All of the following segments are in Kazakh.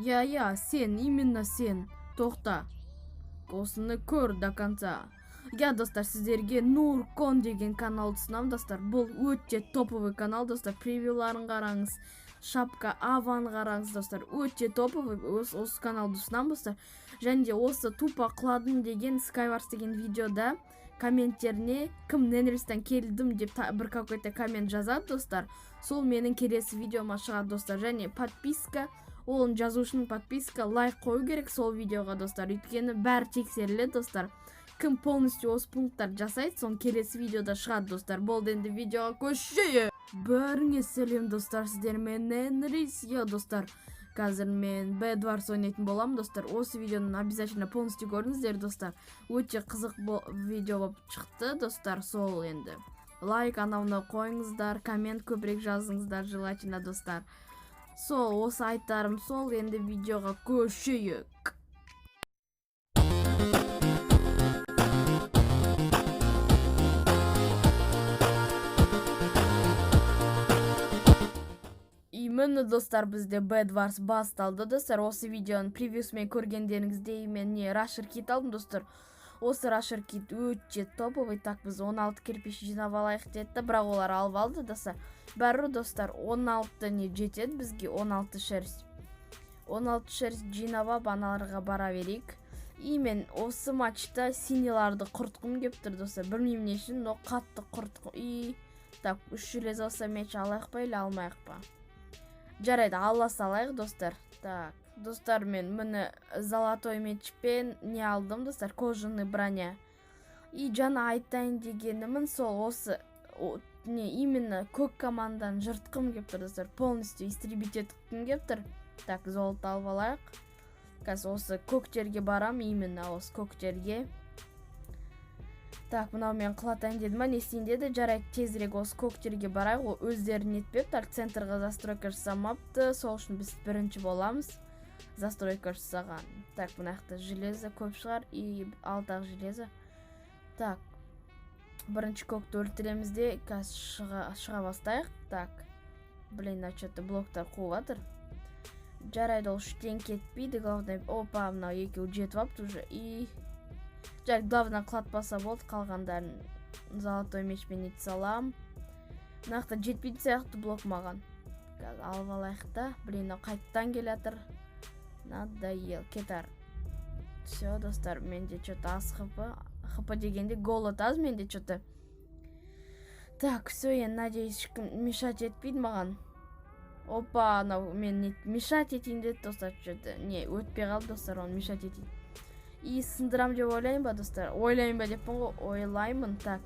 Я, сен, именно сен. Тоқта. Осыны көр до конца. Я, достар, сіздерге Нуркон деген каналды ұсынамын, достар. Бұл өте топовый канал, достар. Превьюларын қараңыз. Шапка Аван қараңыз, достар. Өте топовый осы каналды ұсынамын, достар. Және де осы тупа қыладым деген Skywars деген видеода комменттеріне кім Ненрестен келдім деп бір какой-то коммент жазады, достар. Сол менің келесі видеома шығады, достар. Және подписка, олың жазушының подписка, лайк қою керек сол видеоға, достар. Өйткені бәрі тексеріледі, достар. Кім полностью осы пункттар жасайды, сон келесі видеода шығады, достар. Болды, енді видеоға көшейік. Бәріңе сәлем, достар, сіздермен Ненрис, достар. Қазір мен Bedwars ойнайтын боламын, достар. Осы видеоны обязательно полностью көріңіздер, достар. Өте қызық видео болып шықты, достар. Сол енді лайк анауына қойыңыздар, коммент көбірек жазыңыздар, желательно, достар. Сол, осы айтарым сол, енді видеоға көшейік. Міне, достар, бізде Bedwars басталды, достар. Осы видеоның превьюсымен көргендеріңізде мен Rusher Kit алдым, достар. Осы Rusher Kit өте топовый. Так, біз 16 кирпич жинап алайық деді, бірақ олар алып алды, достар. Бәрі, достар, 16 не жетеді бізге, 16 шерсть. 16 шерсть жинап алып аналарға бара берейік. И мен осы матчта синиларды құртқым кеп тұр, достар. Білмеймін не үшін, но қатты құртқым. И так, 3 железо болса меч алайық па или алмайық па? Жарайды, ала салайық, достар. Так, достар, мен міне золотой мечпен не алдым, достар, кожаный броня. И жаңа айтайын дегенімін сол осы не именно көк командан жыртқым кеп тұр, достар. Полностью истребить еткім кеп тұр. Так, золото алып алайық. Қазір осы көктерге барам, именно осы көктерге. Так, мынау мен қылатайын дедім, не істейін деді, жарайды, тезірек осы көктерге барайық, ол өздерін етпеп, так, центрға застройка жасамапты, сол үшін біз бірінші боламыз, застройка жасаған. Так, мұнақты железо көп шығар, и алтақ железо. Так, бірінші көкті өлтіреміз де, қазір шыға бастайық. Так, блин, что-то блоктар қуыватыр. Жарайды, ол үштен кетпейді, главное, опа, мынау екеу жетіп апты уже, и... Жарайды, главное, қылатпаса болды, қалғандарын золотой мечпен ет салам. Мұнақты жетпейді сияқты блок маған. Алып алайық та, блин, қайттан келатыр. Надоел, кетар. Все, достар, менде что-то аз хп дегенде голод аз менде что-то. Так, все, я надеюсь, ешкім мешать етпейді маған. Опа, мен мешать етейін деді, достар, что-то. Не, өтпей қалды, достар, оны мешать етейін. И сындырам деп ойлайын ба, достар? Ойлайын ба деппін ғой, ойлаймын. Так.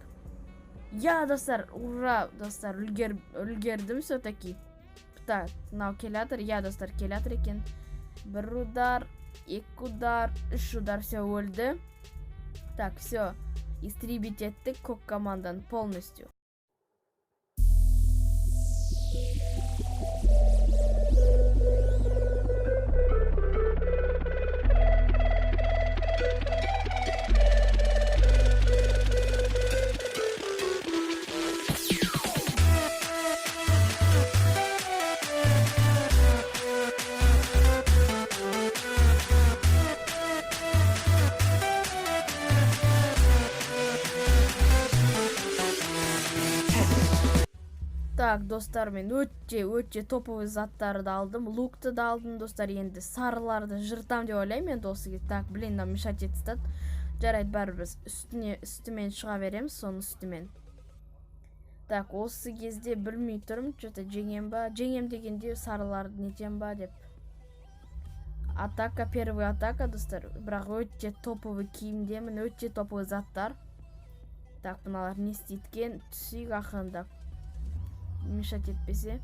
Я, достар, ура, достар, үлгердім все-таки. Так, мынау келатыр, я, достар, келатыр екен. Бір удар, 2 удар, 3 удар, все өлді. Так, все, истребить еттік көк командан полностью. Так, достар, мен өте топовый заттарды алдым. Лукты да алдым, достар, енді сарыларды жыртам деп ойлаймын енді осы кезде. Так, блин, мешать етістат. Жарайды, бәрі біз үстімен шыға береміз, соның үстімен. Так, осы кезде білмей тұрмын, что-то жеңем ба? Жеңем дегенде сарыларды нетем ба деп. Атака, первый атака, достар. Бірақ өте топовый киімдемін, өте топовый заттар. Так, бұналар не істейткен? Түсейік ақырында. Мешать етпесе.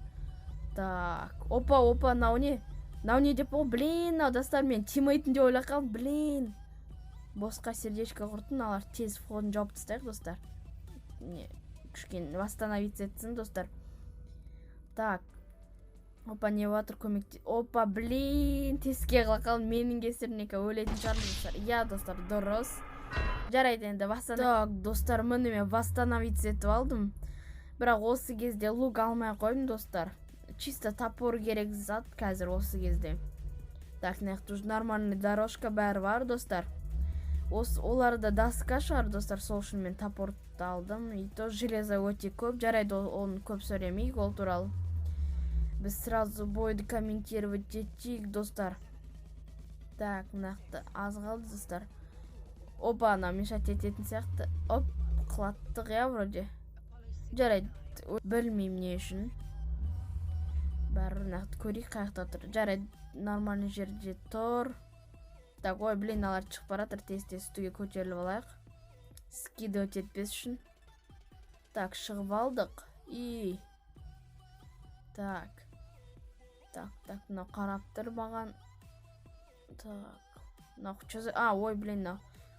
Так, опа, науне деп ол, блин, достар, мен тимейтін де ойлап қалдым, блин. Босқа сердечко құртын, алар тез входын жауып тастайық, достар. Не, күшкен восстановиться етсін, достар. Так, опа, не ватыр көмекте. Опа, блин, теске қалқалым, менің кесірінекі өлетін шығармын, достар. Я, достар, дұрыс. Жарайды енді, так, достар, мені мен восстановиться етіп алдым. Бірақ осы кезде лук алмай қойдым, достар. Чисто топор керек зат қазір осы кезде. Так, мынакта уже нормальный дорожка бәрі бар, достар. Оларда доска шығар, достар, сол үшін мен топорды алдым. И то железо өте көп, жарайды, оны көп сөйлемейік ол туралы. Біз сразу бойды комментировать етейік, достар. Так, мынакта аз қалды, достар. Опа, ана мешать ететін сияқты. Оп, қылаттық, я, вроде. Жарайды, білмеймін не үшін. Бәрі мынакта көрейік, қаяқта тұр. Жарайды, нормальный жерде тұр. Так, ой, блин, алар шығып баратыр, тез-тез үстіге көтеріліп алайық. Скидывать етпес үшін. Так, шығып алдық. И так, мынау қарап тұр маған. Так, мынау что-то... ой, блин,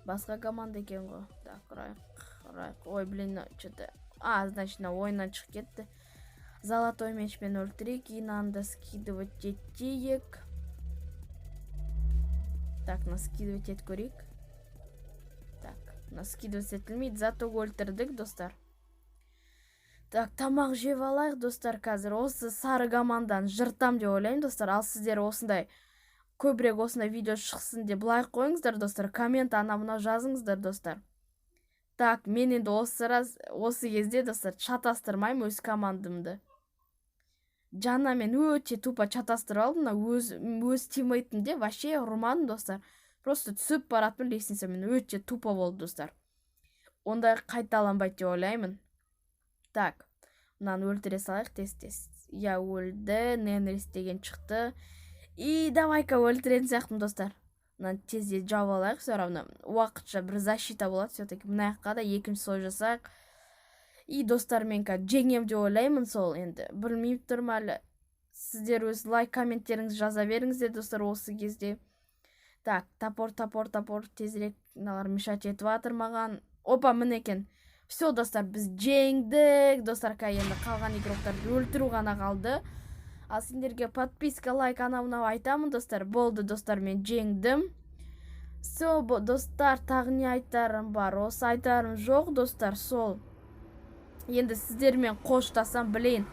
басқа команда екен ғой. Так, райық. Ой, блин, что-то... значит, ойыннан шығып кетті. Золотой мечпен өлтірейік, кейін анда скидывать етейік. Так, скидывать ет көрейік. Так, скидывать етілмейді, зато өлтірдік, достар. Так, тамақ жеп алайық, достар, қазір. Осы сары командан жыртам деп ойлаймын, достар. Ал сіздер осындай көбірек осындай видео шықсын деп лайк қойыңыздар, достар. Коммент мынау жазыңыздар, достар. Так, мен енді осы кезде, достар, шатастырмаймын өз командымды. Жаңа мен өте тупо чатастырып алдым, өз тиммейтімде вообще ұрмадым, достар. Просто түсіп баратын лестница, мен өте тупо болды, достар. Онда қайталанбайды деп ойлаймын. Так, мынаны өлтіре салайық тез-тез. Я өлді, Ненрис деген шықты. И давай-ка өлтіретін сияқтым, достар. Мынаны тезде жауып алайық, все равно уақытша бір защита болады, все-таки мынаяққа да екінші сой жасайық. И достар, мен жеңем деп ойлаймын, сол енді білмейіп тұрмын әлі. Сіздер өз лайк комменттеріңізді жаза беріңіздер, достар, осы кезде. Так, топор, тезірек мыналар мешать етіп жатыр маған. Опа, міне екен. Все, достар, біз жеңдік. Достар, енді қалған игроктарды өлтіру ғана қалды. Ал сендерге подписка, лайк, мынау айтамын, достар. Болды, достар, мен жеңдім. Все, достар, тағы не айтарым бар? Осы айтарым жоқ, достар, сол. Енді сіздермен қоштасам, білейін.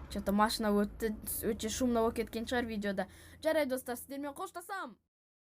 Что-то машина өте шумно болып кеткен шығар видеода. Жарайды, достар, сіздермен қоштасам.